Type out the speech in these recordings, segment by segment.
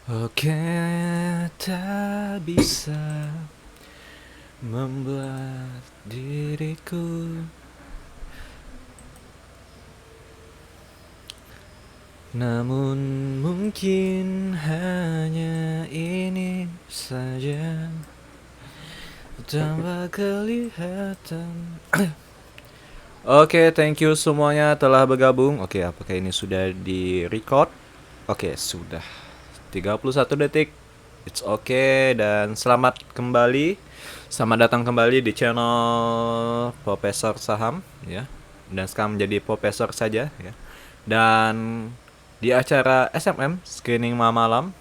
Oke, tak bisa membuat diriku, namun mungkin hanya ini saja tanpa kelihatan. Oke, thank you semuanya telah bergabung. Oke, apakah ini sudah di record? Oke, sudah. 31 detik. It's okay, dan selamat kembali. Selamat datang kembali di channel Profesor Saham ya. Dan sekarang menjadi profesor saja ya. Dan di acara SMM Screening Malam,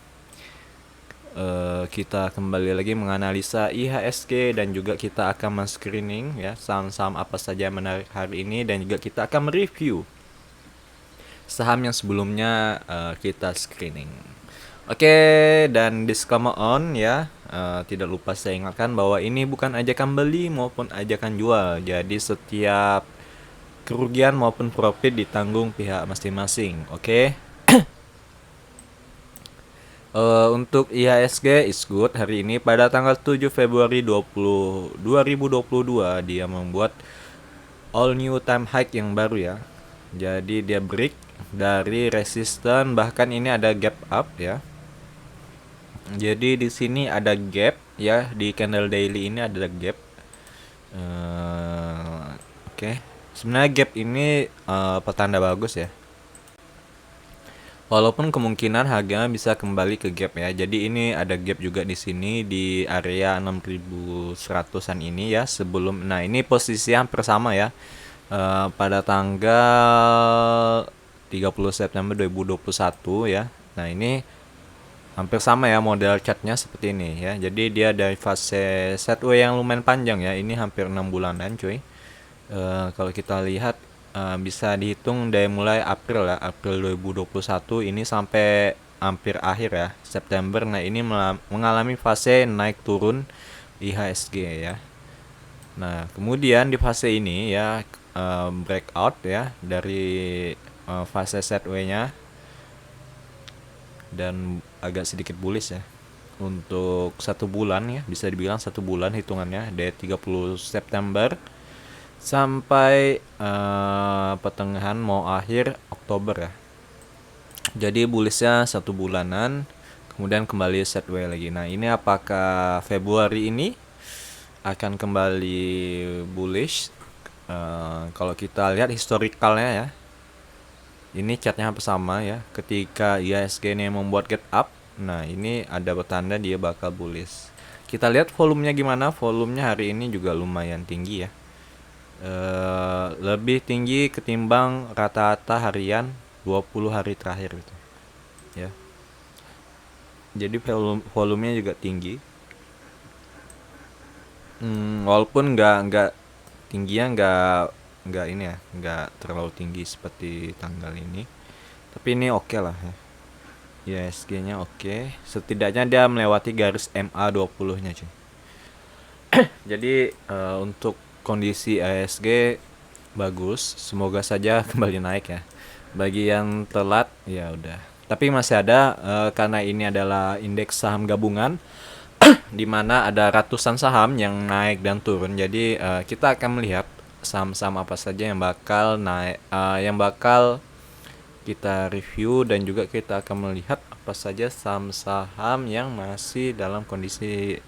kita kembali lagi menganalisa IHSG dan juga kita akan men-screening ya saham-saham apa saja yang menarik hari ini, dan juga kita akan mereview saham yang sebelumnya kita screening. Oke, dan disclaimer on ya. Tidak lupa saya ingatkan bahwa ini bukan ajakan beli maupun ajakan jual. Jadi setiap kerugian maupun profit ditanggung pihak masing-masing. Oke. Untuk IHSG is good hari ini pada tanggal 7 Februari 2022 dia membuat all new time high yang baru ya. Jadi dia break dari resisten, bahkan ini ada gap up ya. Jadi di sini ada gap ya, di candle daily ini ada gap. Oke. Sebenarnya gap ini petanda bagus ya. Walaupun kemungkinan harganya bisa kembali ke gap ya. Jadi ini ada gap juga di sini di area 6100-an ini ya sebelum. Nah, ini posisi yang bersama ya. Pada tanggal 30 September 2021 ya. Nah, ini hampir sama ya model chartnya seperti ini ya. Jadi dia dari fase sideways yang lumayan panjang ya. Ini hampir 6 bulanan cuy. Kalau kita lihat bisa dihitung dari mulai April ya, April 2021 ini sampai hampir akhir ya, September. Nah, ini mengalami fase naik turun IHSG ya. Nah, kemudian di fase ini ya breakout ya dari fase sideways-nya dan agak sedikit bullish ya untuk 1 bulan ya, bisa dibilang 1 bulan hitungannya dari 30 September sampai pertengahan mau akhir Oktober ya. Jadi bullishnya 1 bulanan, kemudian kembali sideways lagi. Nah, ini apakah Februari ini akan kembali bullish? Kalau kita lihat historicalnya ya, ini chartnya hampir sama ya. Ketika IHSG ini membuat get up, nah ini ada pertanda dia bakal bullish. Kita lihat volumenya gimana. Volumenya hari ini juga lumayan tinggi ya. Lebih tinggi ketimbang rata-rata harian 20 hari terakhir gitu ya. Jadi volumenya juga tinggi. Walaupun nggak tingginya nggak ini ya, nggak terlalu tinggi seperti tanggal ini, tapi ini oke lah ya. ISG-nya oke. Setidaknya dia melewati garis MA20-nya cuy. Jadi untuk kondisi ISG bagus, semoga saja kembali naik ya. Bagi yang telat ya udah. Tapi masih ada karena ini adalah indeks saham gabungan di mana ada ratusan saham yang naik dan turun. Jadi kita akan melihat saham-saham apa saja yang bakal naik, yang bakal kita review, dan juga kita akan melihat apa saja saham-saham yang masih dalam kondisi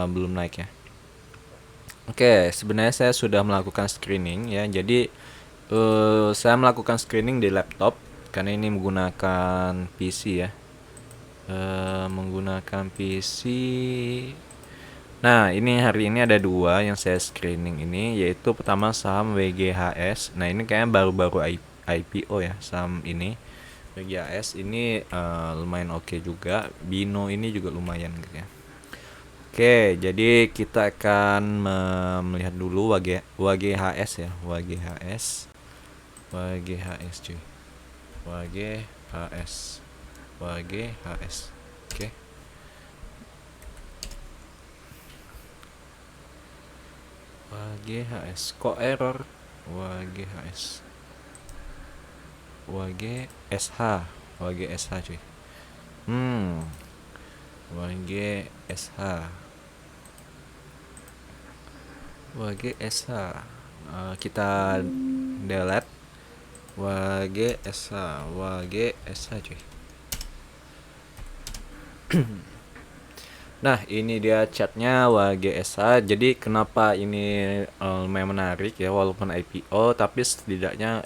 belum naik ya. Oke, sebenarnya saya sudah melakukan screening ya. Jadi saya melakukan screening di laptop karena ini menggunakan PC ya. Menggunakan PC. Nah, ini hari ini ada 2 yang saya screening ini, yaitu pertama saham WGHS. Nah, ini kayaknya baru-baru IPO ya saham ini. WGHS ini lumayan oke juga. Bino ini juga lumayan gitu ya. Oke, jadi kita akan melihat dulu WGHS ya, WGHS cuy. WGHS. Oke. WGHS kok error? WGSH cuy. Hmm, WGSH. WGSH. Kita delete WGSH cuy. Nah, ini dia chatnya WGSH. Jadi kenapa ini lumayan menarik ya, walaupun IPO, tapi setidaknya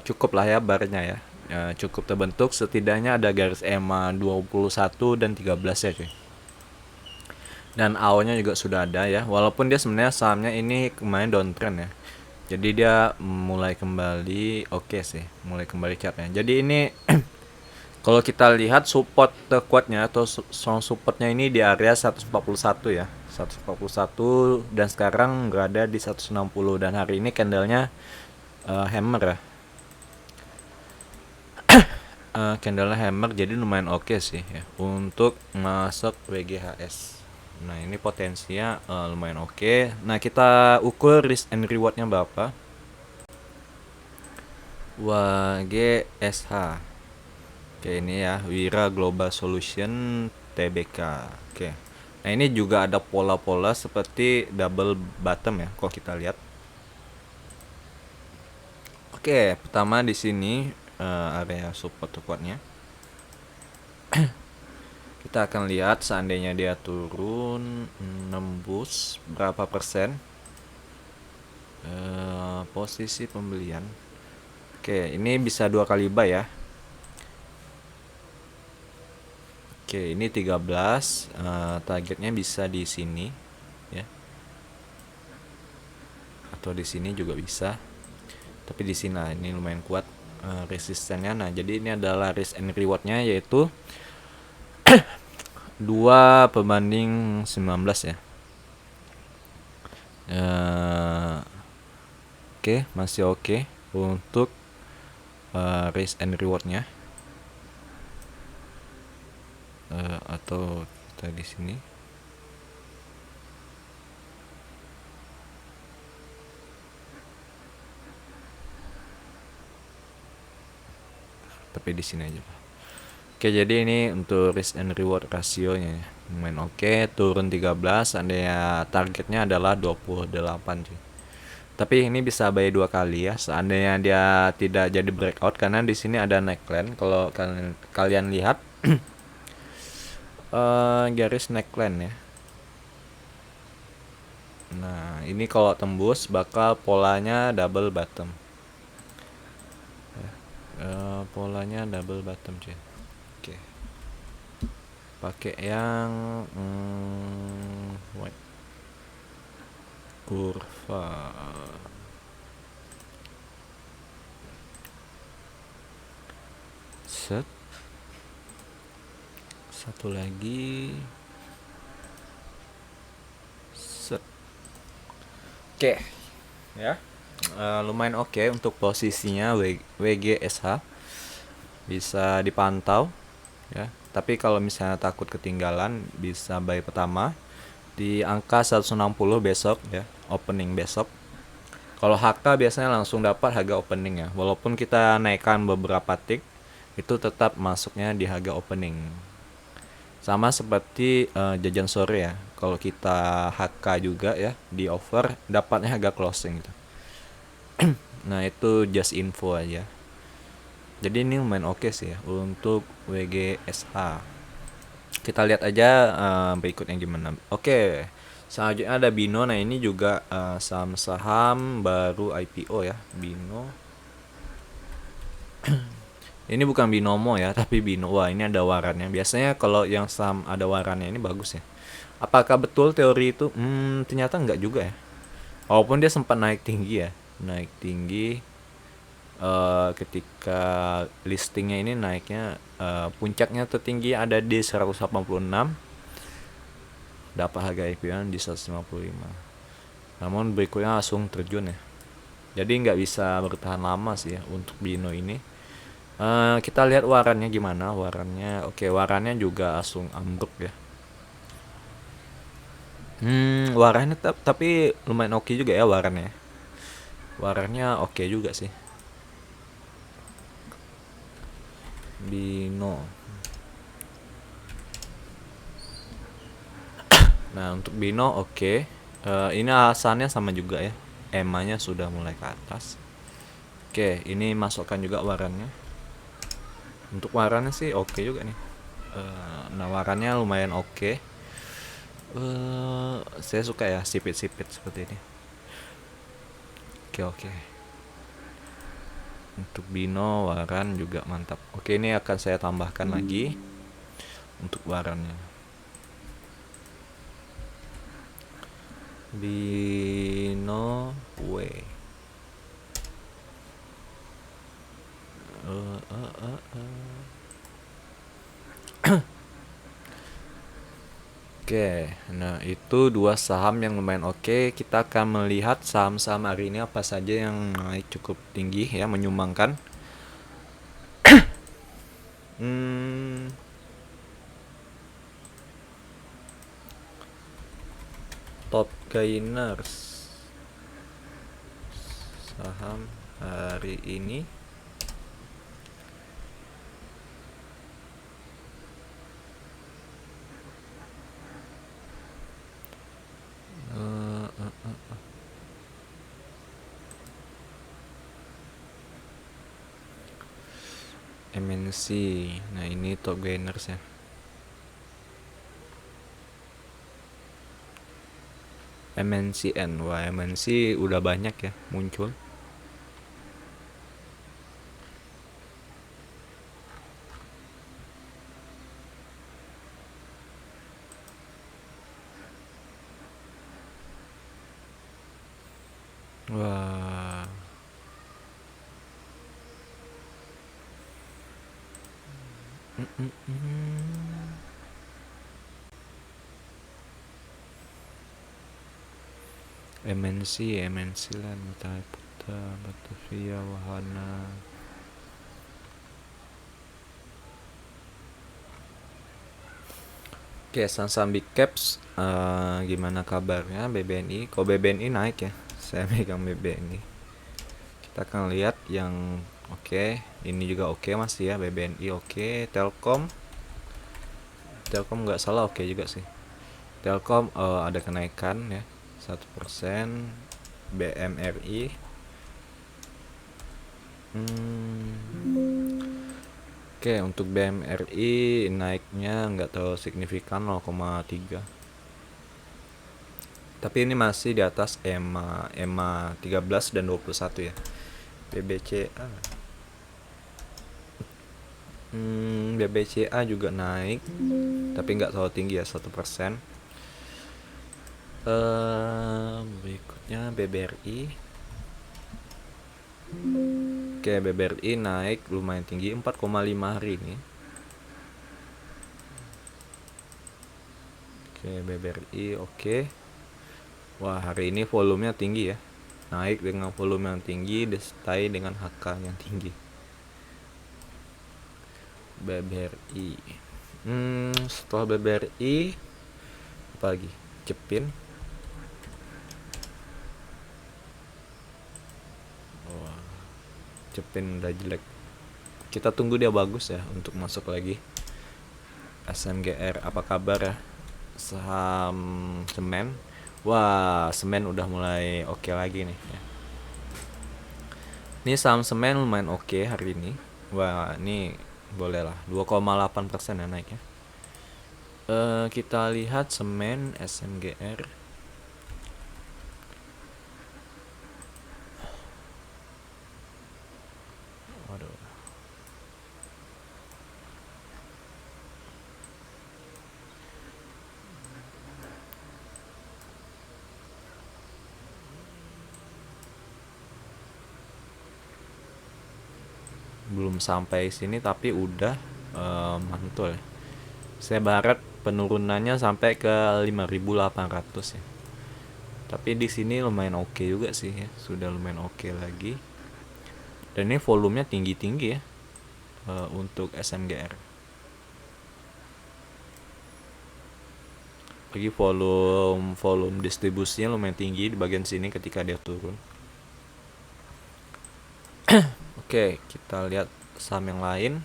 cukup lah ya barnya ya. Cukup terbentuk, setidaknya ada garis EMA 21 dan 13 ya cuy. Dan AO-nya juga sudah ada ya, walaupun dia sebenarnya sahamnya ini kemarin downtrend ya. Jadi dia mulai kembali oke sih, mulai kembali chatnya. Jadi ini kalau kita lihat support terkuatnya atau strong supportnya ini di area 141 ya. 141 dan sekarang berada di 160 dan hari ini candlenya hammer ya. Candlenya hammer jadi lumayan oke sih ya untuk masuk WGHS. Nah, ini potensinya lumayan oke. Nah, kita ukur risk and rewardnya berapa. WGSH. Oke, ini ya Wira Global Solution TBK. Oke. Nah, ini juga ada pola-pola seperti double bottom ya, kalau kita lihat. Oke, pertama di sini area support terkuatnya. Kita akan lihat seandainya dia turun nembus berapa persen posisi pembelian. Oke, ini bisa 2 kali buy ya. Oke, ini 13, targetnya bisa di sini ya. Atau di sini juga bisa. Tapi di sini nah, ini lumayan kuat resistennya. Nah, jadi ini adalah risk and rewardnya yaitu 2/19 ya. Oke, masih oke untuk risk and rewardnya. Atau kita di sini. Tapi di sini aja, Pak. Oke, jadi ini untuk risk and reward rasionya ya. Lumayan oke, turun 13, seandainya targetnya adalah 28 cuy. Tapi ini bisa buy 2 kali ya, seandainya dia tidak jadi breakout karena di sini ada neckline. Kalau kalian lihat garis neckline ya. Nah, ini kalau tembus bakal polanya double bottom. Polanya double bottom cuy. Oke. Pakai yang white kurva. Set. Satu lagi. Set. Oke. Ya. Lumayan oke untuk posisinya WGSH. Bisa dipantau ya. Tapi kalau misalnya takut ketinggalan bisa buy pertama di angka 160 besok ya, opening besok. Kalau HK biasanya langsung dapat harga opening ya. Walaupun kita naikkan beberapa tick, itu tetap masuknya di harga opening. Sama seperti jajan sore ya. Kalau kita HK juga ya di offer dapatnya harga closing gitu. Nah, itu just info aja. Jadi ini lumayan oke sih ya untuk WGSH. Kita lihat aja berikutnya gimana. Oke. Selanjutnya ada Bino. Nah, ini juga saham-saham baru IPO ya, Bino. Ini bukan binomo ya, tapi bino. Wah, ini ada warannya. Biasanya kalau yang saham ada warannya ini bagus ya. Apakah betul teori itu? Ternyata enggak juga ya. Walaupun dia sempat naik tinggi ya, naik tinggi ketika listingnya ini naiknya puncaknya tertinggi ada di 186, dapat harga IPO di 155. Namun berikutnya langsung terjun ya. Jadi nggak bisa bertahan lama sih ya untuk Bino ini. Kita lihat warannya gimana. Warannya oke, warannya juga langsung ambruk ya. Warannya tapi lumayan oke juga ya warannya. Warannya oke juga sih. Bino. Nah, untuk Bino oke. Ini alasannya sama juga ya. EMA-nya sudah mulai ke atas. Oke, ini masukkan juga warannya. Untuk warannya sih oke juga nih. Nah, warannya lumayan oke. Saya suka ya sipit-sipit seperti ini. Oke, oke. Untuk Bino waran juga mantap. Oke, ini akan saya tambahkan lagi untuk warannya. Bino way. Oke, nah itu dua saham yang lumayan oke. Kita akan melihat saham-saham hari ini apa saja yang naik cukup tinggi ya, menyumbangkan. Top gainers saham hari ini. MNC. Nah, ini top gainers ya. MNCN. Wah, MNC udah banyak ya muncul. Wah. MNC Land, Matahari Putra, Batavia, Wahana. Oke, saham big caps, gimana kabarnya BBNI? Kok BBNI naik ya? Saya megang BBNI. Kita akan lihat yang oke. Ini juga oke masih ya, BBNI oke. Telkom nggak salah oke juga sih. Telkom ada kenaikan ya 1%. BMRI oke, untuk BMRI naiknya nggak terlalu signifikan 0,3. Tapi ini masih di atas EMA 13 dan 21 ya. BBCA BBCA juga naik, tapi nggak terlalu tinggi ya 1%. Berikutnya BBRI. Oke, BBRI naik lumayan tinggi 4,5 hari ini. Oke, BBRI oke. Wah, hari ini volumenya tinggi ya. Naik dengan volume yang tinggi disertai dengan HK yang tinggi. BBRI. Setelah BBRI apa lagi? Cepin. Cepin udah jelek. Kita tunggu dia bagus ya untuk masuk lagi. SMGR apa kabar ya? Saham semen. Wah, semen udah mulai oke lagi nih ya. Ini saham semen lumayan oke hari ini. Wah, ini boleh lah 2,8% ya naik ya. Kita lihat semen SMGR. Waduh. Belum sampai sini tapi udah mantul ya. Saya berharap penurunannya sampai ke 5.800 ya. Tapi di sini lumayan oke juga sih ya, sudah lumayan oke lagi. Dan ini volumenya tinggi-tinggi ya untuk SMGR. Lagi volume distribusinya lumayan tinggi di bagian sini ketika dia turun. Oke, kita lihat saham yang lain.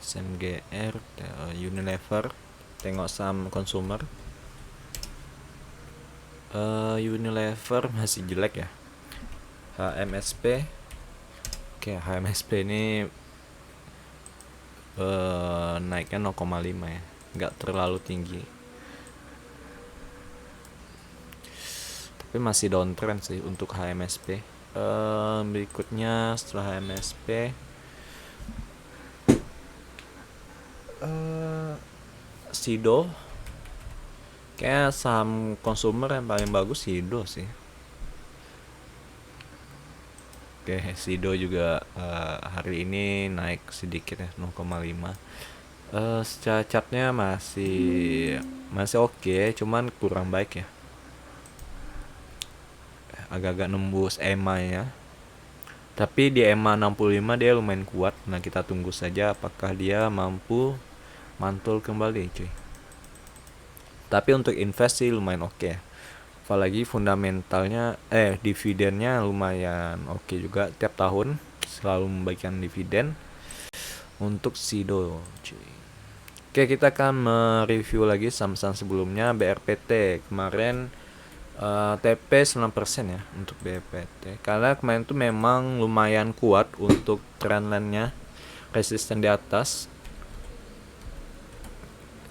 SMGR, Unilever, tengok saham consumer. Unilever masih jelek ya. HMSP, oke, HMSP ini naiknya 0,5 ya, nggak terlalu tinggi, tapi masih downtrend sih untuk HMSP. Berikutnya setelah HMSP, Sido, kayak saham consumer yang paling bagus Sido sih. Oke, Sido juga hari ini naik sedikit ya, 0,5. Secara chartnya masih oke, cuman kurang baik ya. Agak-agak nembus EMA ya. Tapi di EMA 65 dia lumayan kuat. Nah, kita tunggu saja apakah dia mampu mantul kembali, cuy. Tapi untuk invest sih lumayan oke ya. Apalagi fundamentalnya dividennya lumayan oke juga, tiap tahun selalu membagikan dividen untuk Sido, cuy. Oke, kita akan mereview lagi saham-saham sebelumnya. BRPT kemarin TP 9% ya untuk BRPT, karena kemarin tuh memang lumayan kuat untuk trendline-nya, resisten di atas,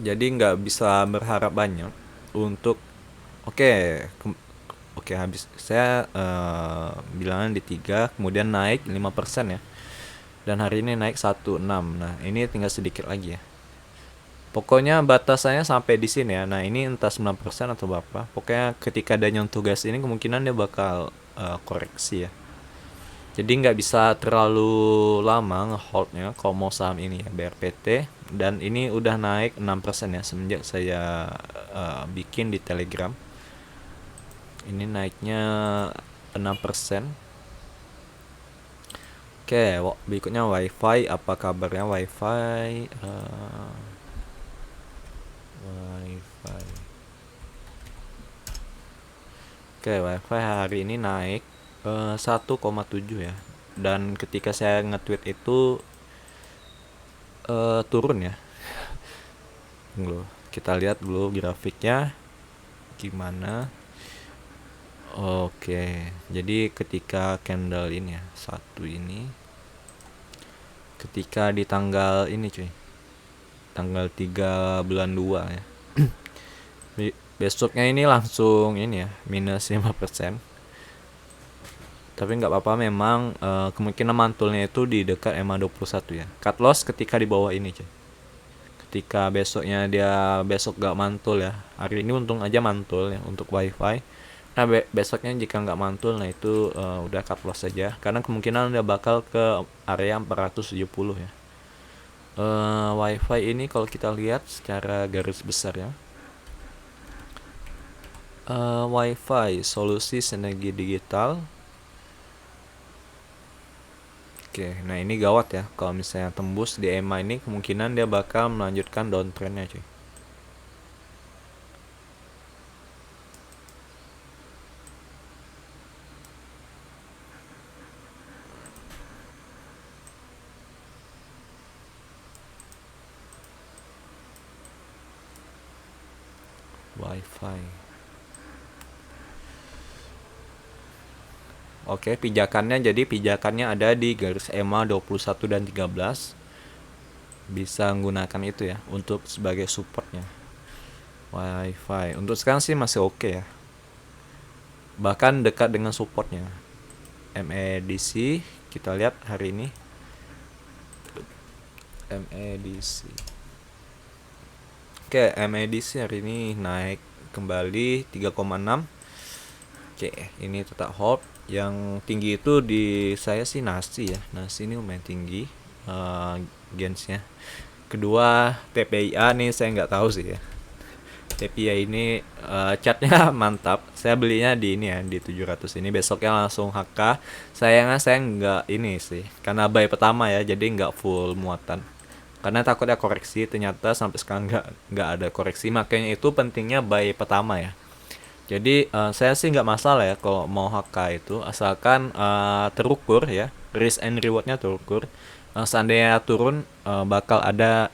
jadi nggak bisa berharap banyak untuk oke, habis saya bilangnya di 3, kemudian naik 5% ya, dan hari ini naik 16. Nah, ini tinggal sedikit lagi ya. Pokoknya batasannya sampai di sini ya. Nah, ini entah 9% atau berapa. Pokoknya ketika ada nyentuh gas ini kemungkinan dia bakal koreksi ya. Jadi nggak bisa terlalu lama ngeholdnya kalau mau saham ini ya, BRPT. Dan ini udah naik 6% ya semenjak saya bikin di Telegram. Ini naiknya 6%. Oke, berikutnya WiFi. Apa kabarnya WiFi? Oke, WiFi hari ini naik 1,7 ya. Dan ketika saya nge-tweet itu turun ya. Kita lihat dulu grafiknya gimana. Oke, jadi ketika candle ini ya, satu ini, ketika di tanggal ini cuy, tanggal 3 bulan 2 ya, besoknya ini langsung ini ya, minus 5%. Tapi nggak apa-apa, memang kemungkinan mantulnya itu di dekat EMA 21 ya. Cut loss ketika di bawah ini cuy. Ketika besoknya dia nggak mantul ya, hari ini untung aja mantul ya untuk WiFi. Nah, besoknya jika nggak mantul, nah itu udah cut loss saja, karena kemungkinan dia bakal ke area 470 ya. WiFi ini kalau kita lihat secara garis besar ya, WiFi solusi sinergi digital. Oke, nah ini gawat ya, kalau misalnya tembus di EMA ini kemungkinan dia bakal melanjutkan downtrendnya cuy. WiFi. Oke, pijakannya ada di garis EMA 21 dan 13. Bisa menggunakan itu ya untuk sebagai supportnya. WiFi untuk sekarang sih masih oke ya, bahkan dekat dengan supportnya. MEDC kita lihat hari ini, MEDC. Oke, MEDC hari ini naik kembali 3,6. Oke, ini tetap hold. Yang tinggi itu di saya sih nasi ya, nasi ini lumayan tinggi gensnya. Kedua TPIA nih saya nggak tahu sih ya. TPIA ini chartnya mantap. Saya belinya di ini ya, di 700 ini. Besoknya langsung HK. Sayangnya saya nggak ini sih, karena buy pertama ya, jadi nggak full muatan. Karena takutnya koreksi, ternyata sampai sekarang nggak ada koreksi. Makanya itu pentingnya buy pertama ya. Jadi saya sih nggak masalah ya kalau mau HK itu, asalkan terukur ya. risk and rewardnya terukur. Seandainya turun, bakal ada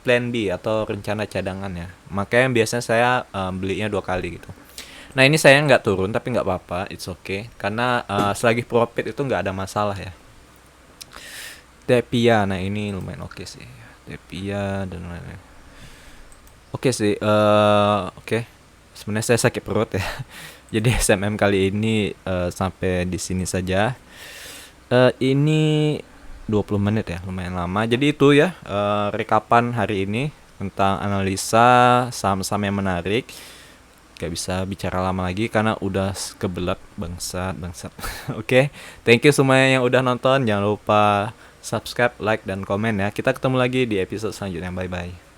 plan B atau rencana cadangan ya. Makanya biasanya saya belinya 2 kali gitu. Nah ini saya nggak turun tapi nggak apa-apa, it's okay. Karena selagi profit itu nggak ada masalah ya. Tepia, nah ini lumayan oke sih. Tepia dan lain-lain. Oke sih, oke. Sebenarnya saya sakit perut ya. Jadi SMM kali ini sampai di sini saja. Ini 20 menit ya, lumayan lama. Jadi itu ya rekapan hari ini tentang analisa saham-saham yang menarik. Gak bisa bicara lama lagi karena udah kebelet bangsat. Oke, thank you semuanya yang udah nonton. Jangan lupa subscribe, like, dan komen ya. Kita ketemu lagi di episode selanjutnya. Bye bye.